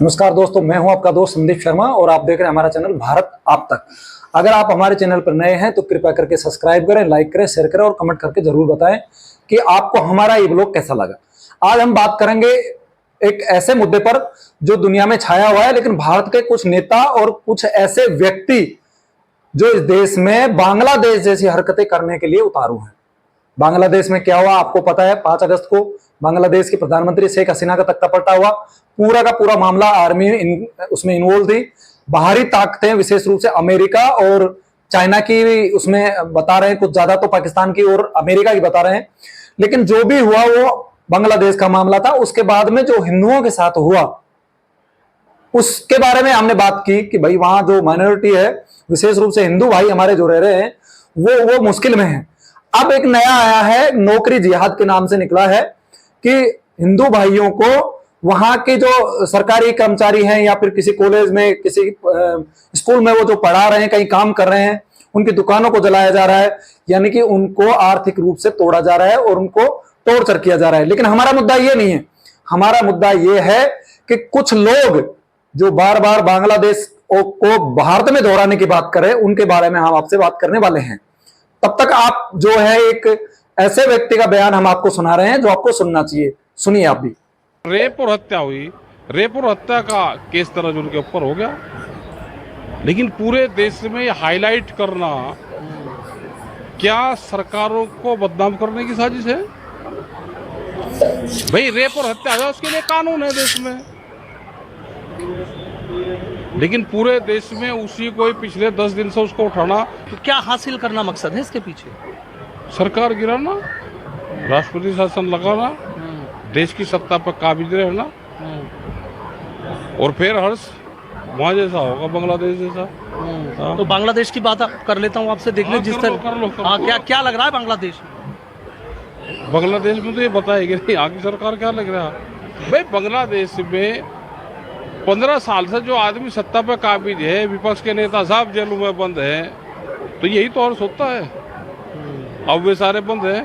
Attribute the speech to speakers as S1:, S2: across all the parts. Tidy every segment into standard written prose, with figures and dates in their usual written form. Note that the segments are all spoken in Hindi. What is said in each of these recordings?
S1: नमस्कार दोस्तों, मैं हूं आपका दोस्त संदीप शर्मा और आप देख रहे हैं हमारा चैनल भारत आप तक। अगर आप हमारे चैनल पर नए हैं तो कृपया करके सब्सक्राइब करें, लाइक करें, शेयर करें और कमेंट करके जरूर बताएं कि आपको हमारा ये ब्लॉग कैसा लगा। आज हम बात करेंगे एक ऐसे मुद्दे पर जो दुनिया में छाया हुआ है, लेकिन भारत के कुछ नेता और कुछ ऐसे व्यक्ति जो इस देश में बांग्लादेश जैसी हरकतें करने के लिए उतारू हैं। बांग्लादेश में क्या हुआ आपको पता है। 5 अगस्त को बांग्लादेश की प्रधानमंत्री शेख हसीना का तख्ता पलटा हुआ। पूरा का पूरा मामला आर्मी उसमें इन्वॉल्व थी। बाहरी ताकतें विशेष रूप से अमेरिका और चाइना की उसमें बता रहे हैं, कुछ ज्यादा तो पाकिस्तान की और अमेरिका की बता रहे हैं। लेकिन जो भी हुआ वो बांग्लादेश का मामला था। उसके बाद में जो हिंदुओं के साथ हुआ उसके बारे में हमने बात की कि भाई वहां जो माइनॉरिटी है, विशेष रूप से हिंदू भाई हमारे जो रह रहे हैं वो मुश्किल में है। अब एक नया आया है, नौकरी जिहाद के नाम से निकला है कि हिंदू भाइयों को वहां के जो सरकारी कर्मचारी हैं या फिर किसी कॉलेज में, किसी स्कूल में वो जो पढ़ा रहे हैं, कहीं काम कर रहे हैं, उनकी दुकानों को जलाया जा रहा है। यानी कि उनको आर्थिक रूप से तोड़ा जा रहा है और उनको टॉर्चर किया जा रहा है। लेकिन हमारा मुद्दा ये नहीं है। हमारा मुद्दा ये है कि कुछ लोग जो बार बार बांग्लादेश को भारत में दोहराने की बात करें, उनके बारे में हम आपसे बात करने वाले हैं। तब तक आप जो है एक ऐसे व्यक्ति का बयान हम आपको सुना रहे हैं जो आपको सुनना चाहिए। सुनिए आप भी।
S2: रेप और हत्या हुई, रेप और हत्या का केस दर्ज उनके ऊपर हो गया, लेकिन पूरे देश में हाईलाइट करना क्या सरकारों को बदनाम करने की साजिश है? भाई रेप और हत्या है, उसके लिए कानून है देश में, लेकिन पूरे देश में उसी को पिछले 10 दिन से उसको उठाना।
S3: तो क्या हासिल करना मकसद है इसके पीछे? सरकार
S2: गिराना, राष्ट्रपति शासन लगाना, देश की सत्ता पर काबिज रहना, और फिर हर्ष वहाँ जैसा होगा बांग्लादेश जैसा।
S3: तो बांग्लादेश की बात कर लेता हूँ आपसे, देखने जिस तरह। हाँ, क्या लग रहा है बांग्लादेश में?
S2: बांग्लादेश में तो ये बताएगी नहीं आगे सरकार क्या लग रहा है। भाई बांग्लादेश में 15 साल से जो आदमी सत्ता पर काबिज है, विपक्ष के नेता साहब जेलों में बंद है, तो यही तो और सोता है। अब वे सारे बंद हैं,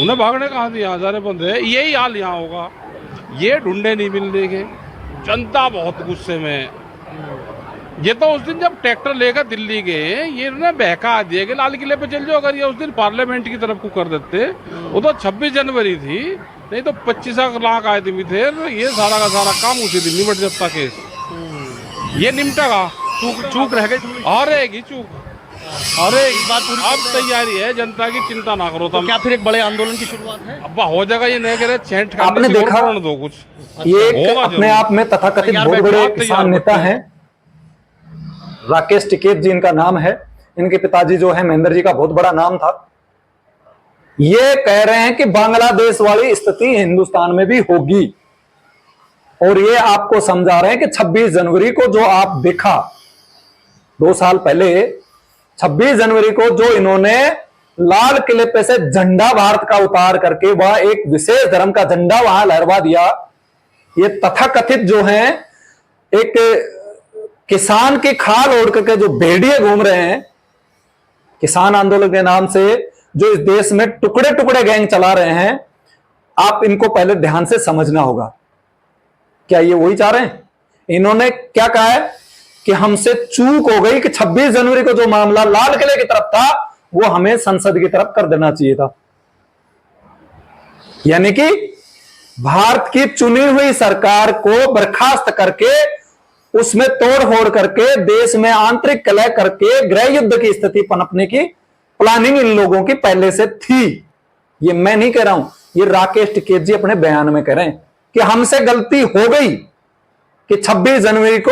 S2: उन्हें भागने कहाँ दिया, यहाँ सारे बंद है। यही हाल यहाँ होगा, ये ढूंढे नहीं मिल देंगे। जनता बहुत गुस्से में। ये तो उस दिन जब ट्रैक्टर लेकर दिल्ली गए, ये उन्हें बहका दिया कि लाल किले पे चल जाओ। अगर ये उस दिन पार्लियामेंट की तरफ को कर देते, वो तो 26 जनवरी थी, नहीं तो 25 लाख आदमी थे। ये सारा का सारा काम उसी दिन निपट जाता केस। ये निपटेगा।
S3: चूक रह गई,
S2: हारेगी चूक। अरे इस बात पूरी अब तैयारी है जनता की, चिंता ना करो।
S3: तो क्या फिर एक बड़े आंदोलन की शुरुआत है?
S2: अब हो जाएगा। ये नहीं कह रहे छेंट
S1: आपने देखा
S2: दो कुछ।
S1: ये अपने आप में तथाकथित बहुत बड़े किसान नेता हैं। राकेश टिकैत जी इनका नाम है। इनके पिताजी जो है महेंद्र जी का बहुत बड़ा नाम था। ये कह रहे हैं कि बांग्लादेश वाली स्थिति हिंदुस्तान में भी होगी, और ये आपको समझा रहे हैं कि 26 जनवरी को जो आप देखा 2 साल पहले, 26 जनवरी को जो इन्होंने लाल किले पे से झंडा भारत का उतार करके वह एक विशेष धर्म का झंडा वहां लहरवा दिया। ये तथाकथित जो है एक किसान की खाल ओढ़ करके जो भेड़िए घूम रहे हैं, किसान आंदोलन के नाम से जो इस देश में टुकड़े टुकड़े गैंग चला रहे हैं, आप इनको पहले ध्यान से समझना होगा। क्या ये वही चाह रहे हैं? इन्होंने क्या कहा है कि हमसे चूक हो गई कि 26 जनवरी को जो मामला लाल किले की तरफ था वो हमें संसद की तरफ कर देना चाहिए था। यानी कि भारत की चुनी हुई सरकार को बर्खास्त करके उसमें तोड़ फोड़ करके देश में आंतरिक कलह करके गृह युद्ध की स्थिति पनपने की प्लानिंग इन लोगों की पहले से थी। ये मैं नहीं कह रहा हूं, ये राकेश टिकैत जी अपने बयान में कह रहे हैं कि हमसे गलती हो गई कि 26 जनवरी को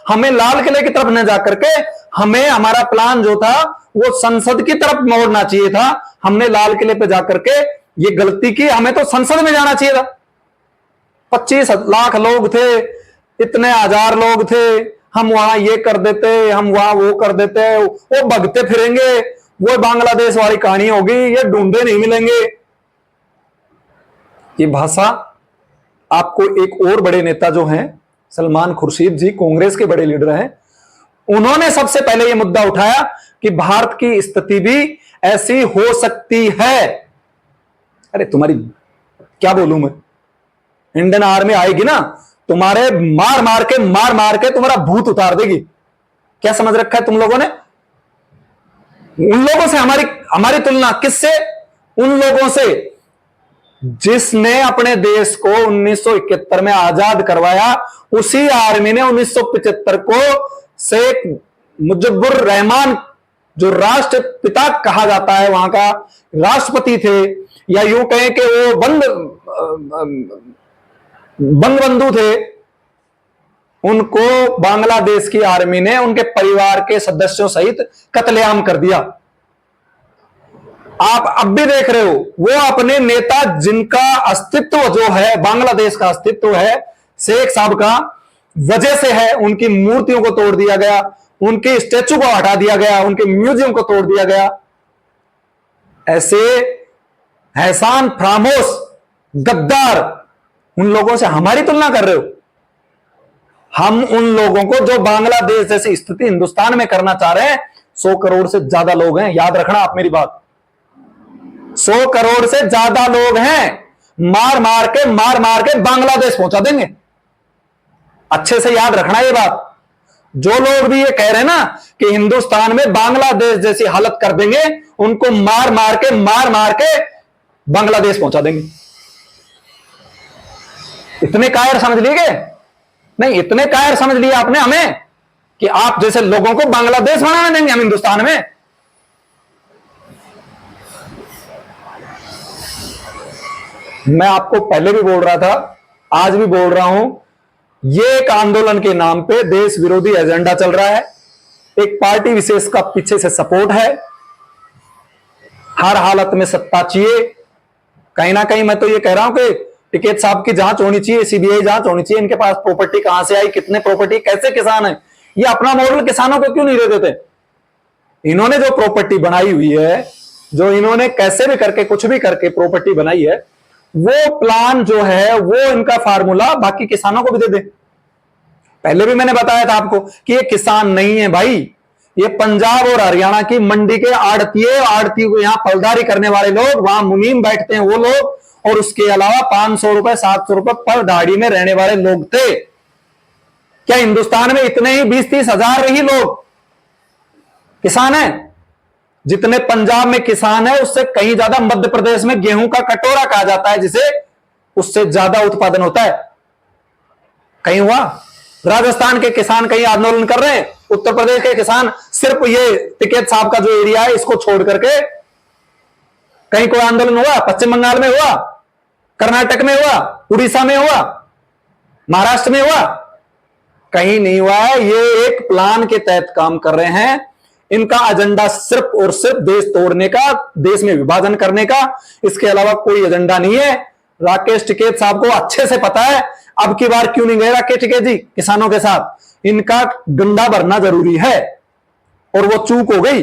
S1: हमें लाल किले की तरफ न जाकर के हमें हमारा प्लान जो था वो संसद की तरफ मोड़ना चाहिए था। हमने लाल किले पे जाकर के ये गलती की, हमें तो संसद में जाना चाहिए था। 25 लाख लोग थे, इतने हजार लोग थे, हम वहां ये कर देते, हम वहां वो कर देते, वो भगते फिरेंगे, वो बांग्लादेश वाली कहानी होगी, ये ढूंढे नहीं मिलेंगे। ये भाषा आपको एक और बड़े नेता जो हैं सलमान खुर्शीद जी, कांग्रेस के बड़े लीडर हैं, उन्होंने सबसे पहले यह मुद्दा उठाया कि भारत की स्थिति भी ऐसी हो सकती है। अरे तुम्हारी क्या बोलूं मैं, इंडियन आर्मी आएगी ना तुम्हारे मार मार के तुम्हारा भूत उतार देगी। क्या समझ रखा है तुम लोगों ने? उन लोगों से हमारी तुलना किससे? उन लोगों से जिसने अपने देश को 1971 में आजाद करवाया। उसी आर्मी ने 1975 को शेख मुजीबुर रहमान, जो राष्ट्रपिता कहा जाता है, वहां का राष्ट्रपति थे, या यूं कहें कि वो बंगबंधु थे, उनको बांग्लादेश की आर्मी ने उनके परिवार के सदस्यों सहित कत्लेआम कर दिया। आप अब भी देख रहे हो, वो अपने नेता जिनका अस्तित्व जो है, बांग्लादेश का अस्तित्व है शेख साहब का वजह से है, उनकी मूर्तियों को तोड़ दिया गया, उनके स्टैचू को हटा दिया गया, उनके म्यूजियम को तोड़ दिया गया। ऐसे एहसान फरामोश गद्दार उन लोगों से हमारी तुलना कर रहे हो। हम उन लोगों को जो बांग्लादेश जैसी स्थिति हिंदुस्तान में करना चाह रहे हैं, 100 करोड़ से ज्यादा लोग हैं। याद रखना आप मेरी बात, 100 करोड़ से ज्यादा लोग हैं। मार मार के बांग्लादेश पहुंचा देंगे। अच्छे से याद रखना ये बात। जो लोग भी ये कह रहे हैं ना कि हिंदुस्तान में बांग्लादेश जैसी हालत कर देंगे, उनको मार मार के बांग्लादेश पहुंचा देंगे। इतने कायर समझ लिए गए? नहीं, इतने कायर समझ लिए आपने हमें कि आप जैसे लोगों को बांग्लादेश बनाने देंगे हम हिंदुस्तान में। मैं आपको पहले भी बोल रहा था, आज भी बोल रहा हूं, ये एक आंदोलन के नाम पे देश विरोधी एजेंडा चल रहा है। एक पार्टी विशेष का पीछे से सपोर्ट है। हर हालत में सत्ता चाहिए। कहीं ना कहीं मैं तो ये कह रहा हूं कि टिकैत साहब की जांच होनी चाहिए, सीबीआई जांच होनी चाहिए। इनके पास प्रॉपर्टी कहां से आई, कितने प्रॉपर्टी, कैसे किसान है, ये अपना मॉडल किसानों को क्यों नहीं दे देते? इन्होंने जो प्रॉपर्टी बनाई हुई है, जो इन्होंने कैसे भी करके कुछ भी करके प्रॉपर्टी बनाई है, वो प्लान जो है, वो इनका फार्मूला बाकी किसानों को भी दे दे। पहले भी मैंने बताया था आपको कि ये किसान नहीं है भाई, ये पंजाब और हरियाणा की मंडी के आड़ती को यहां फलदारी करने वाले लोग, वहां मुनीम बैठते हैं वो लोग, और उसके अलावा 500 रुपए 700 रुपए पर दाढ़ी में रहने वाले लोग थे। क्या हिंदुस्तान में इतने ही 20-30 हजार ही लोग किसान हैं? जितने पंजाब में किसान है, उससे कहीं ज्यादा मध्य प्रदेश में गेहूं का कटोरा कहा जाता है, जिसे उससे ज्यादा उत्पादन होता है। कहीं हुआ? राजस्थान के किसान कहीं आंदोलन कर रहे हैं? उत्तर प्रदेश के किसान सिर्फ ये टिकैत साहब का जो एरिया है इसको छोड़ करके कहीं कोई आंदोलन हुआ? पश्चिम बंगाल में हुआ, कर्नाटक में हुआ, उड़ीसा में हुआ, महाराष्ट्र में हुआ? कहीं नहीं हुआ है। ये एक प्लान के तहत काम कर रहे हैं। इनका एजेंडा सिर्फ और सिर्फ देश तोड़ने का, देश में विभाजन करने का, इसके अलावा कोई एजेंडा नहीं है। राकेश टिकैत साहब को अच्छे से पता है अब की बार क्यों नहीं गए राकेश टिकैत जी किसानों के साथ। इनका गंडा भरना जरूरी है, और वो चूक हो गई।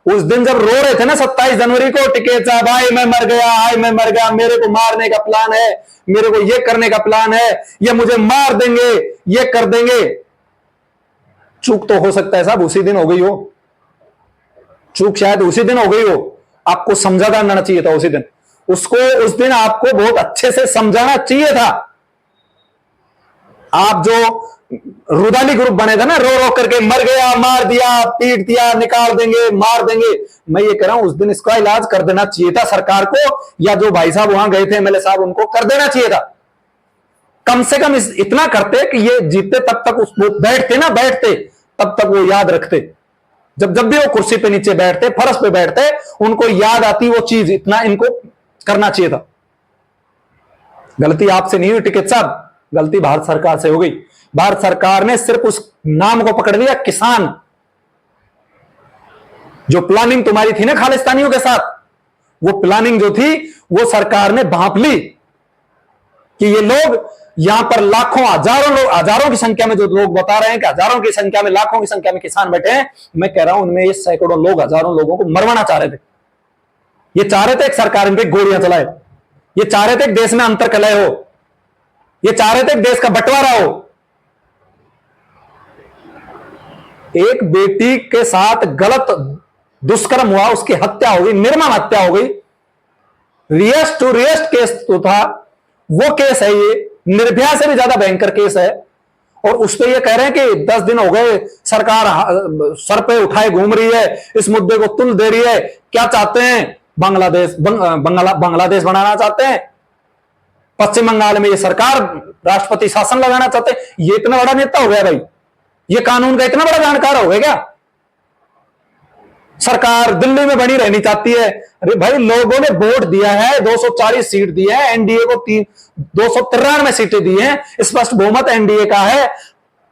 S1: उस दिन जब रो रहे थे ना 27 जनवरी को, टिकैत साहब आए मैं मर गया, मेरे को मारने का प्लान है, मेरे को ये करने का प्लान है, ये मुझे मार देंगे, ये कर देंगे। चूक तो हो सकता है साहब उसी दिन हो गई हो, चूक शायद उसी दिन हो गई हो। आपको समझा करना चाहिए था उसी दिन, उसको उस दिन आपको बहुत अच्छे से समझाना चाहिए था। आप जो रुदाली ग्रुप बने थे ना, रो रो करके मर गया, मार दिया, पीट दिया, निकाल देंगे, मार देंगे, मैं ये कह रहा हूं उस दिन इसका इलाज कर देना चाहिए था सरकार को, या जो भाई साहब वहां गए थे एमएलए साहब, उनको कर देना चाहिए था। कम से कम इतना करते कि ये जीतते तब तक उस बैठते तब तक वो याद रखते। जब भी वो कुर्सी पे नीचे बैठते, फर्श पे बैठते, उनको याद आती वो चीज। इतना इनको करना चाहिए था। गलती आपसे नहीं हुई टिकैत साहब, गलती भारत सरकार से हो गई। भारत सरकार ने सिर्फ उस नाम को पकड़ लिया किसान। जो प्लानिंग तुम्हारी थी ना खालिस्तानियों के साथ, वो प्लानिंग जो थी वो सरकार ने भांप ली कि ये लोग यहां पर लाखों हजारों की संख्या में, जो लोग बता रहे हैं कि हजारों की संख्या में, लाखों की संख्या में किसान बैठे हैं, मैं कह रहा हूं उनमें ये सैकड़ों लोग, हजारों लोगों को मरवाना चाह रहे थे। ये चाह रहे थे एक सरकार इन पे गोलियां चलाए, ये चाह रहे थे देश में अंतर कलह हो, ये चाह रहे थे देश का बंटवारा हो। एक बेटी के साथ गलत दुष्कर्म हुआ, उसकी हत्या हो गई, निर्मम हत्या हो गई, रियस्ट टू रियस्ट केस तो था, वो केस है ये। निर्भया से भी ज्यादा भयंकर केस है, और उस पे ये कह रहे हैं कि 10 दिन हो गए सरकार सर पे उठाए घूम रही है, इस मुद्दे को तुल दे रही है। क्या चाहते हैं? बांग्लादेश बनाना चाहते हैं। पश्चिम बंगाल में ये सरकार राष्ट्रपति शासन लगाना चाहते हैं। ये इतना बड़ा नेता हो गया भाई, ये कानून का इतना बड़ा जानकार हो गया क्या? सरकार दिल्ली में बनी रहनी चाहती है। अरे भाई, लोगों ने वोट दिया है, 240 सीट दी है, एनडीए को 293 सीटें दी हैं, स्पष्ट बहुमत एनडीए का है।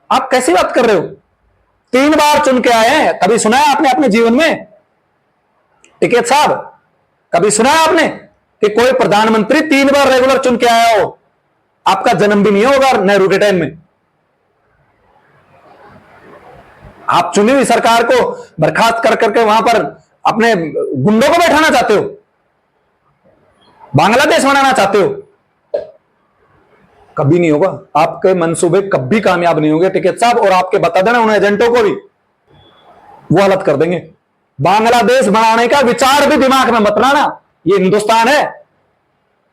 S1: आप कैसी बात कर रहे हो? 3 बार चुन के आए हैं। कभी सुना है आपने अपने जीवन में? टिकैत साहब, कभी सुना है आपने कि कोई प्रधानमंत्री 3 बार रेगुलर चुन के आया हो? आपका जन्म भी नहीं होगा नेहरू के टाइम में। आप चुनी हुई सरकार को बर्खास्त कर करके वहां पर अपने गुंडों को बैठाना चाहते हो, बांग्लादेश बनाना चाहते हो। कभी नहीं होगा, आपके मंसूबे कभी कामयाब नहीं होंगे टिकैत साहब, और आपके बता देना उन एजेंटों को भी, वो हालत कर देंगे। बांग्लादेश बनाने का विचार भी दिमाग में मत लाना, ये हिंदुस्तान है।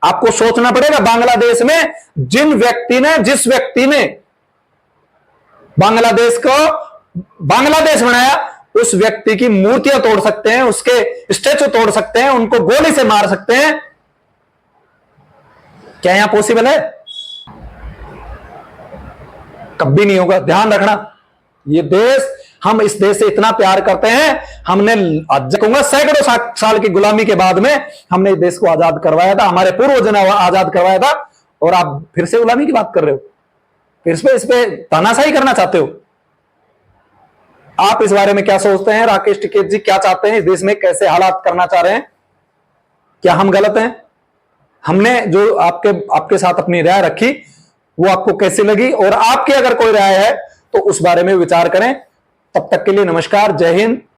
S1: आपको सोचना पड़ेगा, बांग्लादेश में जिस व्यक्ति ने बांग्लादेश को बांग्लादेश बनाया, उस व्यक्ति की मूर्तियां तोड़ सकते हैं, उसके स्टैचू तोड़ सकते हैं, उनको गोली से मार सकते हैं। क्या यहां पॉसिबल है? कभी नहीं होगा, ध्यान रखना। ये देश, हम इस देश से इतना प्यार करते हैं, हमने कहूंगा सैकड़ों साल की गुलामी के बाद में हमने इस देश को आजाद करवाया था, हमारे पूर्वजों ने आजाद करवाया था, और आप फिर से गुलामी की बात कर रहे हो, फिर इस पे तानाशाही करना चाहते हो। आप इस बारे में क्या सोचते हैं? राकेश टिकैत जी क्या चाहते हैं? इस देश में कैसे हालात करना चाह रहे हैं? क्या हम गलत हैं? हमने जो आपके साथ अपनी राय रखी, वो आपको कैसी लगी? और आपकी अगर कोई राय है तो उस बारे में विचार करें। तब तक के लिए नमस्कार, जय हिंद,